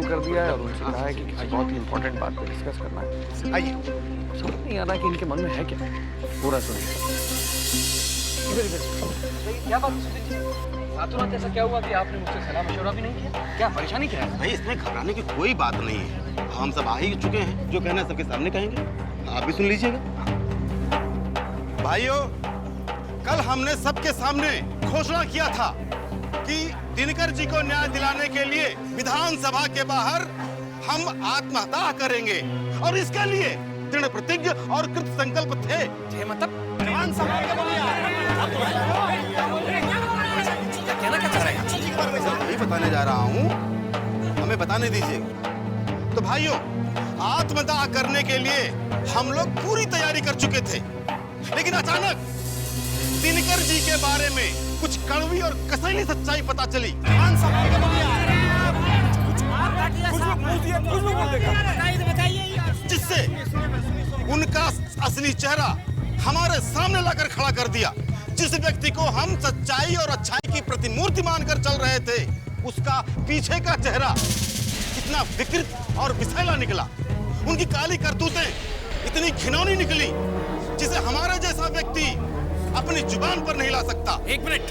कर दिया है और उनसे कहा है कि किसी बहुत ही इंपॉर्टेंट बात पे डिस्कस करना है। आइए। समझ नहीं आ रहा कि इनके मन में है क्या। पूरा सुनिए। क्या बात है? रातों रात ऐसा क्या हुआ कि आपने मुझसे सलाह मशवरा भी नहीं किया? क्या परेशानी क्या है? भाई इसमें घबराने की कोई बात नहीं है। हम सब आ ही चुके हैं, जो कहना है सबके सामने कहेंगे, आप भी सुन लीजिएगा। भाइयों, कल हमने सबके सामने घोषणा किया था कि दिनकर जी को न्याय दिलाने के लिए विधानसभा के बाहर हम आत्महत्या करेंगे और इसके लिए दृढ़ प्रतिज्ञ और कृत संकल्प थे। मतलब विधानसभा के कहना क्या चाह रहे हैं? यही बताने जा रहा हूँ, हमें बताने दीजिएगा। तो भाइयों, आत्मदाह करने के लिए हम लोग पूरी तैयारी कर चुके थे, लेकिन अचानक दिनकर जी के बारे में कुछ कड़वी और कसैली सच्चाई पता चली। जिससे उनका असली चेहरा हमारे सामने लाकर खड़ा कर दिया। जिस व्यक्ति को हम सच्चाई और अच्छाई की प्रतिमूर्ति मानकर चल रहे थे, उसका पीछे का चेहरा कितना विकृत और विषैला निकला। उनकी काली करतूतें इतनी घिनौनी निकली जिसे हमारा जैसा व्यक्ति अपनी जुबान पर नहीं ला सकता। एक मिनट,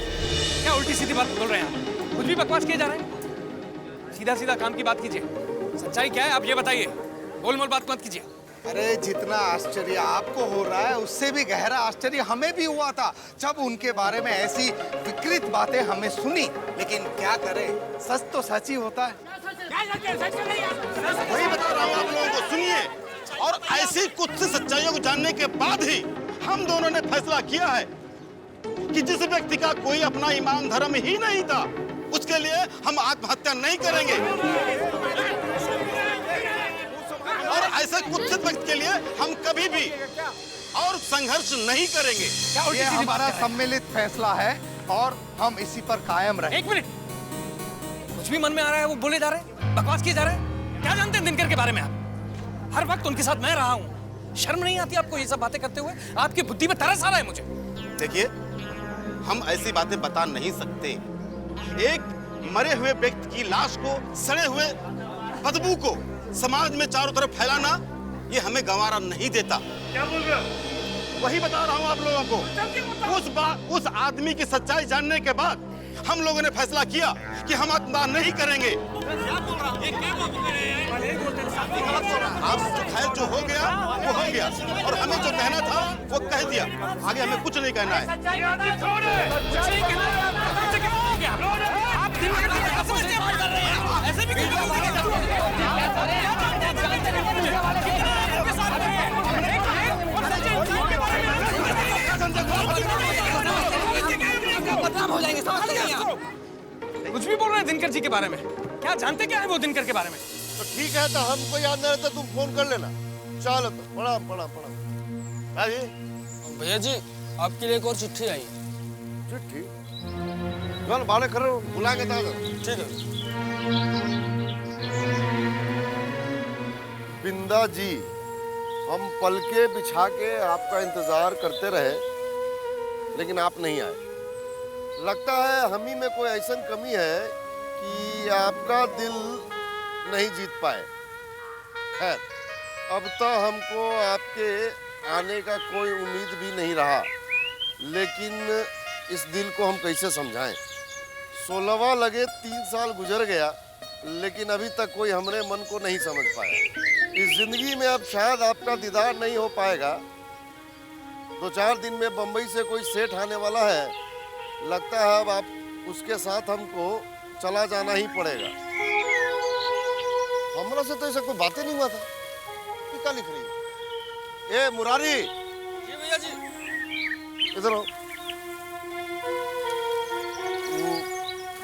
क्या उल्टी सीधी बात बोल रहे हैं आप? कुछ भी बकवास किए जा रहे हैं। सीधा सीधा काम की बात कीजिए। सच्चाई क्या है आप ये बताइए, गोलमोल बात मत कीजिए। अरे जितना आश्चर्य आपको हो रहा है उससे भी गहरा आश्चर्य हमें भी हुआ था जब उनके बारे में ऐसी विकृत बातें हमें सुनी। लेकिन क्या करें, सच तो सच ही होता है। वही बता रहा हूँ आप लोगों को, सुनिए। और ऐसी कुछ सच्चाइयों को जानने के बाद ही हम दोनों ने फैसला किया है कि जिस व्यक्ति का कोई अपना ईमान धर्म ही नहीं था, उसके लिए हम आत्महत्या नहीं करेंगे और ऐसे कुत्सित व्यक्ति के लिए हम कभी भी और संघर्ष नहीं करेंगे। ये हमारा सम्मिलित फैसला है और हम इसी पर कायम रहें। एक मिनट, कुछ भी मन में आ रहा है वो बोले जा रहे हैं, बकवास किए जा रहे हैं। क्या जानते हैं दिनकर के बारे में आप? हर वक्त उनके साथ मैं रहा हूँ। शर्म नहीं आती आपको ये सब बातें करते हुए? आपकी बुद्धि में तरस आ रहा है मुझे। देखिए, हम ऐसी बातें बता नहीं सकते। एक मरे हुए व्यक्ति की लाश को, सड़े हुए बदबू को समाज में चारों तरफ फैलाना, ये हमें गंवारा नहीं देता। क्या बोल रहे हो? वही बता रहा हूँ आप लोगों को। उस आदमी की सच्चाई जानने के बाद हम लोगों ने फैसला किया कि हम आत्मदाह नहीं करेंगे। आप खैर जो हो गया वो हो गया और हमें जो कहना था वो कह दिया। आगे हमें कुछ नहीं कहना है। बदनाम हो जाएंगे, समझते नहीं आप? कुछ भी बोल रहे हैं दिनकर जी के बारे में। क्या जानते क्या है वो दिनकर के बारे में? तो ठीक है, तो हमको याद नहीं रहता, तुम फोन कर लेना। चलो तो प्रणाम प्रणाम प्रणाम। अरे भैया जी, आपके लिए एक और चिट्ठी आई। चिट्ठी? चल बाले खड़े बुलाएंगे तो। ठीक है। बिंदा जी, हम पलके बिछा के आपका इंतजार करते रहे, लेकिन आप नहीं आए। लगता है हम ही में कोई ऐसा कमी है कि आपका दिल नहीं जीत पाए। खैर, अब तो हमको आपके आने का कोई उम्मीद भी नहीं रहा, लेकिन इस दिल को हम कैसे समझाएं? 16वां लगे 3 साल गुजर गया, लेकिन अभी तक कोई हमारे मन को नहीं समझ पाया। इस जिंदगी में अब शायद आपका दीदार नहीं हो पाएगा। 2-4 दिन में बंबई से कोई सेठ आने वाला है। लगता है अब आप उसके साथ हमको चला जाना ही पड़ेगा। हमरा से तो ऐसा कोई बातें नहीं हुआ था। क्या लिख रही है? ए मुरारी, जी भैया जी। इधर आओ।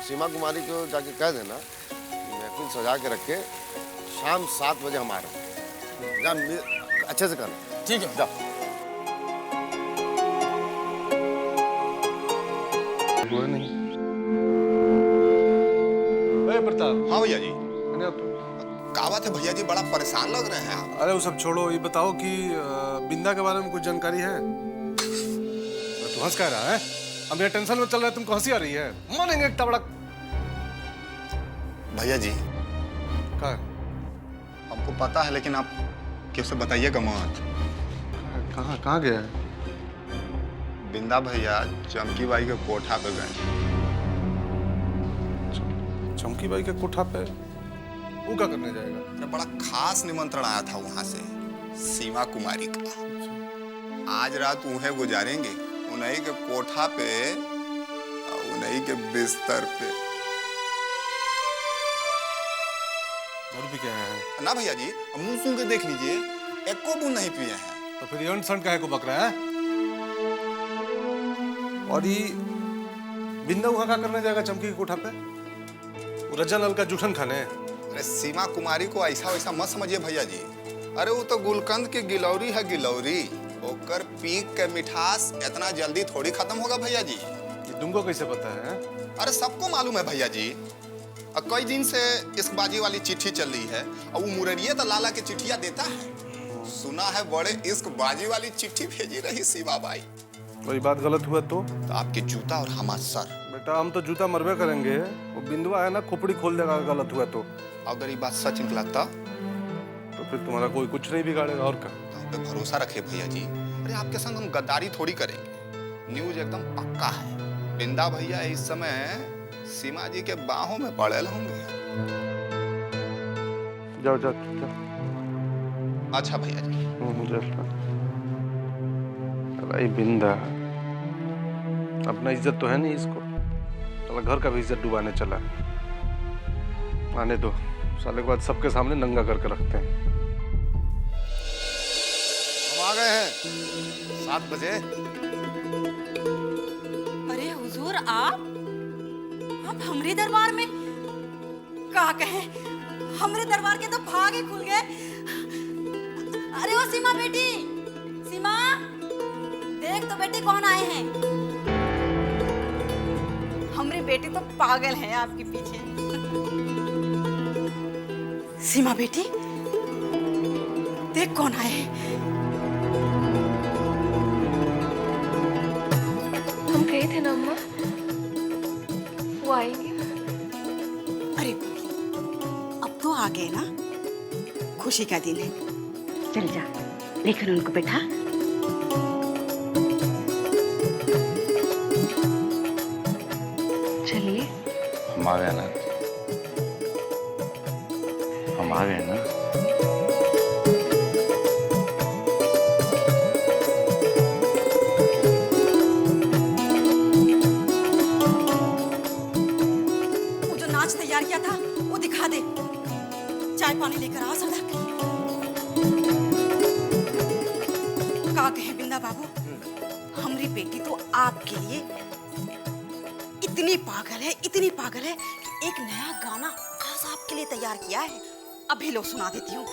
सीमा कुमारी को जाके कह देना महफिल सजा के रखे, शाम 7 बजे हम आ रहे हैं। जा, अच्छे से करना। ठीक है, जाओ। नहीं प्रताप। हाँ भैया जी। क्या बात है भैया जी, बड़ा परेशान लग रहे हैं आप। अरे वो सब छोड़ो, ये बताओ कि बिंदा के बारे में कुछ जानकारी है? तू हंस कह रहा है? हम ये टेंशन में चल रहे हैं, तुमको हंसी आ रही है? मानेंगे एक तबड़क। भैया जी, क्या है? हमको पता है लेकिन आप कैसे बताइएगा मत। कहाँ कहाँ गया है? बिंदा भैया चमकी बाई के कोठा पे गए। चमकी बाई के कोठा पे वो क्या करने जाएगा? अरे बड़ा खास निमंत्रण आया था वहां से, सीमा कुमारी का। आज रात उन्हें गुजारेंगे, उन्हीं के कोठा पे, उन्हीं के बिस्तर पे। दारू पी के आया है? ना भैया जी, मुंह सूंघ के देख लीजिए, एको बूंद नहीं पिए हैं। तो फिर ये संड काहे को बक रहा है? और ये बिंदा वहां क्या करने जाएगा चमकी के कोठा पे? वो रजा लाल का जूठन खाने? अरे सीमा कुमारी को ऐसा वैसा मत समझिए भैया जी। अरे वो तो गुलकंद की गिलौरी है, गिलौरी। ओकर पीक के मिठास इतना जल्दी थोड़ी खत्म होगा भैया जी। ये तुमको कैसे पता है? अरे सबको मालूम है भैया जी। और कई दिन से इश्कबाजी वाली चिट्ठी चल रही है, और वो मुररिया तो लाला की चिट्ठियां देता है। सुना है बड़े इश्कबाजी वाली चिट्ठी भेजी रही सीमा बाई। वही बात गलत हुआ तो आपके जूता और हमारा सर। बेटा हम तो जूता मरबे करेंगे। वो बिंदुआ है ना, खोपड़ी खोल देगा गलत हुआ तो अगर ये बात सच निकला तो फिर तुम्हारा कोई कुछ नहीं बिगाड़ेगा। और क्या? हम पे भरोसा रखे भैया जी। अरे आपके संग हम गद्दारी थोड़ी करेंगे। न्यूज एकदम पक्का है। बिंदा भैया इस समय सीमा जी के बाहों में पड़े होंगे। जाओ जाओ जाओ। अच्छा भैया जी। भाई बिंदा अपना इज्जत तो है नहीं इसको, साला घर का भी इज्जत डुबाने चला है। आने दो, साले के बाद सबके सामने नंगा करके रखते हैं। हम आ गए हैं 7 बजे। अरे हुजूर आप हमरे दरबार में का कहे, हमरे दरबार के तो भाग ही खुल गए। अरे ओ सीमा बेटी, सीमा देख तो बेटी कौन आए हैं। हमरे बेटी तो पागल है आपके पीछे। सीमा बेटी देख कौन आए हैं। हम गए थे ना अम्मा, वो आएंगे। अरे अब तो आ गए ना, खुशी का दिन है। चल जा लेकिन उनको बैठा। चलिए हम आ गए ना, हम आ गए ना। वो जो नाच तैयार किया था वो दिखा दे। चाय पानी लेकर आ सड़क। का कहे बिंदा बाबू, हमारी बेटी तो आपके लिए इतनी पागल है कि एक नया गाना खास आपके लिए तैयार किया है। अभी लो सुना देती हूँ।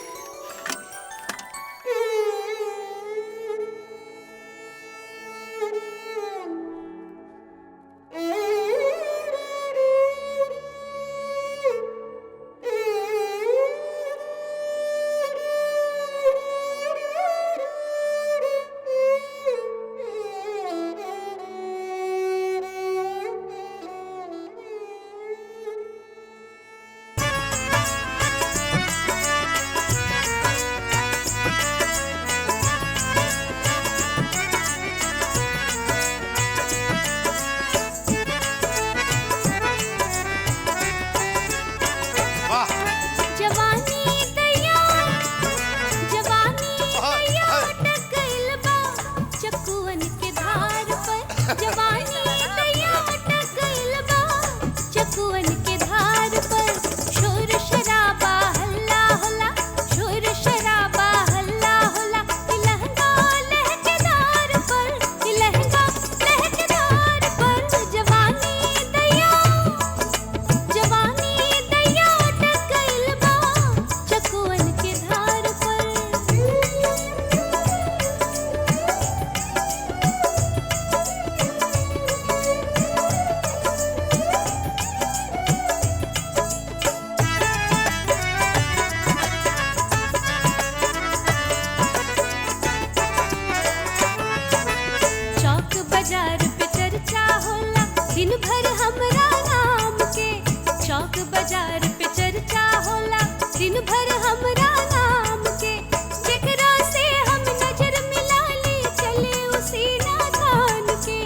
भर हमरा नाम के, जेकरा से हम नजर मिला ले चले उसी नादान के।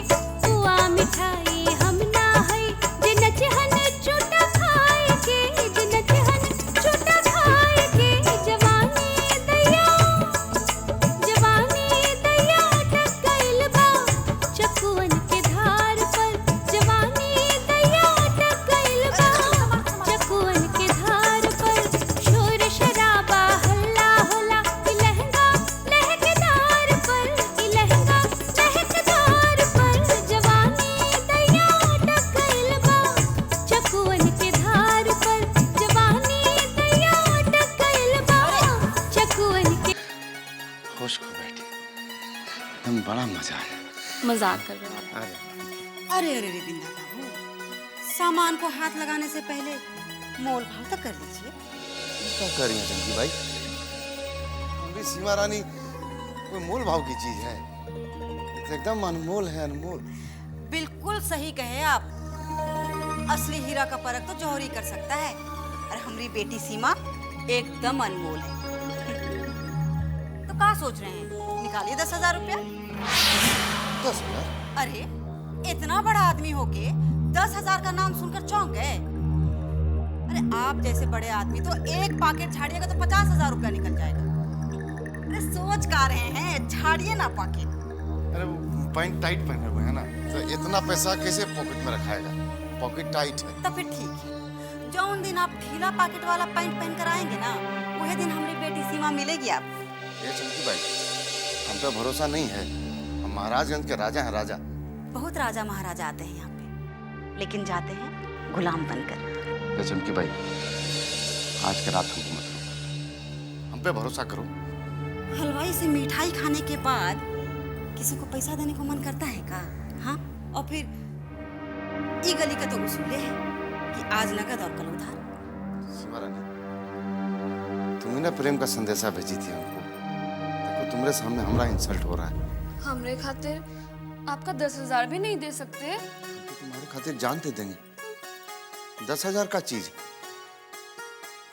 पुआ मिठाई हम ना है जे नचहन चूटा खाए के, जे नचहन चूटा खाए के। जवानी दैया अटक गइल बा चकुअन के धार पर, जवानी दैया अटक गइल बा चकुअन के धार पर। शोर शराबा हल्ला होला ई लहंगा लहकदार पर, ई लहंगा लहकदार पर। जवानी दैया अटक गइल बा चकुअन के धार पर, जवानी दैया अटक गइल बा चकुअन के। होश खो बैठी, एकदम बड़ा मजा आया। मजाक कर रहे हो? अरे अरे अरे बिंदा बाबू, सामान को हाथ लगाने से पहले मोल भाव तो कर लीजिए। क्या कर रही हैं चंकी भाई? हमारी सीमा रानी कोई मोल भाव की चीज है, ये तो एकदम अनमोल है, अनमोल। बिल्कुल सही कहे आप। असली हीरा का परख तो जौहरी कर सकता है, और हमारी बेटी सीमा एकदम अनमोल है। तो क्या सोच रहे हैं, निकालिए 10,000 रुपया। 10,000? अरे इतना बड़ा आदमी होके 10,000 का नाम सुनकर चौंक गए। अरे आप जैसे बड़े आदमी तो एक पैकेट झाड़िएगा तो 50,000 रुपया निकल जाएगा। अरे सोच का रहे हैं, झाड़िए ना पैकेट। अरे वो पैंट टाइट पहने हुए है ना, तो इतना पैसा कैसे पॉकेट में रखाएगा? पॉकेट टाइट है। तो फिर ठीक है, जो दिन आप ढीला पैकेट वाला पैंट पहन कर आएंगे ना, वही दिन हमारी बेटी सीमा मिलेगी आपको। ये चंकी भाई, हम पे भरोसा नहीं है। हम महाराजगंज के राजा हैं, राजा। बहुत राजा महाराजा आते हैं यहाँ पे, लेकिन जाते हैं गुलाम बनकर। ये चंकी भाई, आज के रात हमको मत रोको, हम पे भरोसा करो। हलवाई से मिठाई खाने के बाद किसी को पैसा देने को मन करता है का? हाँ, और फिर ये गली का तो उसूले है कि आज नगद और कल उधार। सीमा रानी, तुम ही ना प्रेम का संदेशा भेजी थी हमको। देखो तुम्हारे सामने हमारा इंसल्ट हो रहा है। हमरे खातिर आपका 10,000 भी नहीं दे सकते? तो तुम्हारे खातिर जान दे देंगे। 10,000 का चीज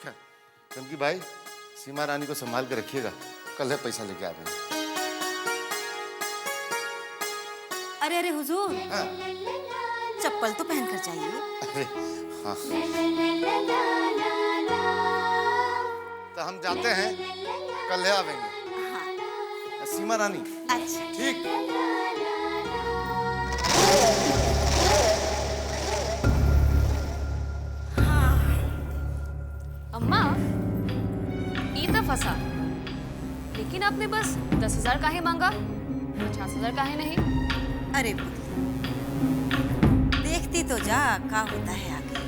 क्या? चमकी भाई, सीमा रानी को संभाल के रखिएगा, कल है पैसा लेके आ रहे हैं। अरे अरे हुजूर, हाँ। चप्पल तो पहन कर चाहिए। अरे हाँ, तो हम जाते हैं, कल है आवेंगे। हाँ। सीमा रानी, अच्छा ठीक। अम्मा, ई तो फंसा। लेकिन आपने बस 10,000 काहे मांगा, 50,000 काहे नहीं? अरे देखती तो जा क्या होता है आगे।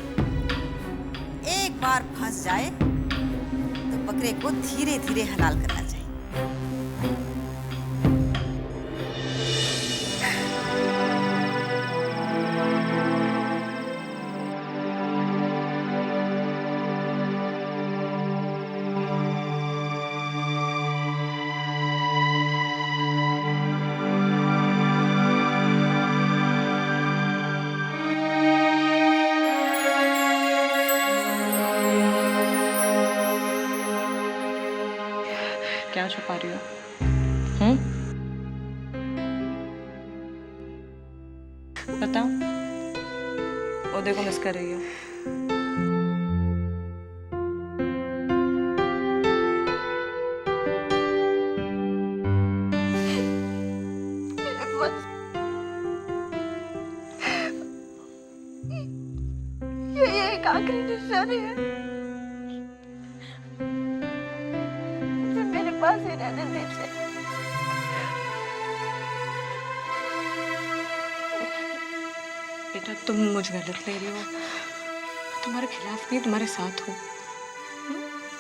एक बार फंस जाए तो बकरे को धीरे धीरे हलाल करना चाहिए। क्या छुपा रही हो? बताओ। वो देखो मिस कर रही हो। ये एक आखिरी निशानी है, मेरे पास ही रहने दीजिए। बेटा, तुम मुझ गलत ले रही हो। तुम्हारे खिलाफ नहीं, तुम्हारे साथ हो।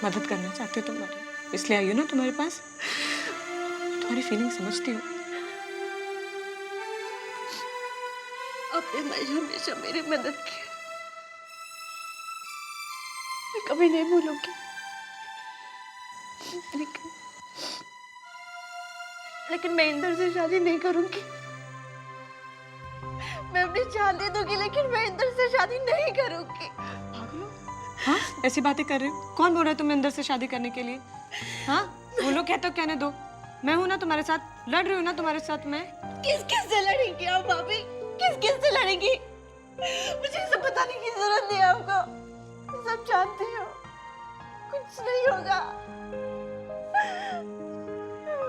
मदद करना चाहती हो तुम्हारी, इसलिए आई हो ना तुम्हारे पास। तुम्हारी फीलिंग समझती हूँ। आपने हमेशा मेरी मदद की, मैं कभी नहीं भूलूंगी। लेकिन मैं इंदर से शादी नहीं करूंगी। मैं अपनी जान दे दूंगी, लेकिन मैं इंदर से शादी नहीं करूंगी। पागलो, हाँ, ऐसी बातें कर रहे हो? कौन बोल रहा है तुम्हें अंदर से शादी करने के लिए? हाँ, बोलो, क्या तो कहने दो। मैं हूं ना तुम्हारे साथ, लड़ रही हूँ ना तुम्हारे साथ मैं। किस किस से लड़ेंगी आप भाभी? किस किस से लड़ेंगी? मुझे ये सब बताने की जरूरत नहीं है आपको। सब जानती हो, कुछ नहीं होगा।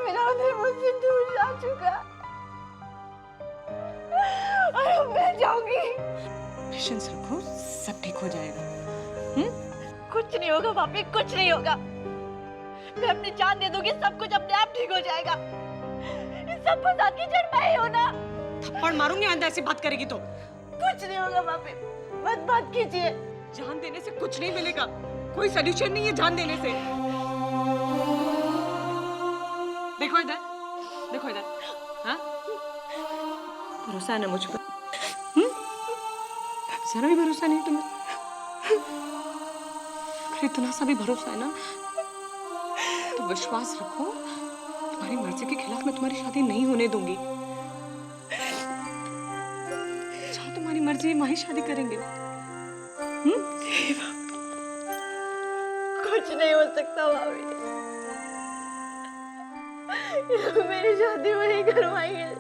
मेरा उधर मुझसे दूर जा चुका और अब मैं जाऊंगी। पेशेंस रखो, सब ठीक हो जाएगा। कुछ नहीं होगा भाभी, कुछ नहीं होगा। मैं अपनी जान दे दूंगी, सब कुछ अपने आप ठीक हो जाएगा। इस सब फसाद की जड़ मैं ही हूं ना। थप्पड़ मारूंगी आंदा ऐसी बात करेगी तो। कुछ नहीं होगा भाभी, मत बात कीजिए। जान देने से कुछ नहीं मिलेगा, कोई सॉल्यूशन नहीं है जान देने से। देखो इधर, देखो इधर। हाँ, भरोसा है ना मुझ पर? जरा भी भरोसा नहीं तुम्हें? अगर इतना सा भी भरोसा है ना तो विश्वास रखो, तुम्हारी मर्जी के खिलाफ मैं तुम्हारी शादी नहीं होने दूंगी। जहाँ तुम्हारी मर्जी है वहीं शादी करेंगे। कुछ नहीं हो सकता भाभी। मेरी शादी वही करवाएंगे।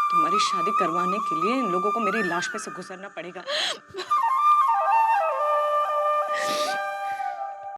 तुम्हारी शादी करवाने के लिए इन लोगों को मेरी लाश पे से गुजरना पड़ेगा।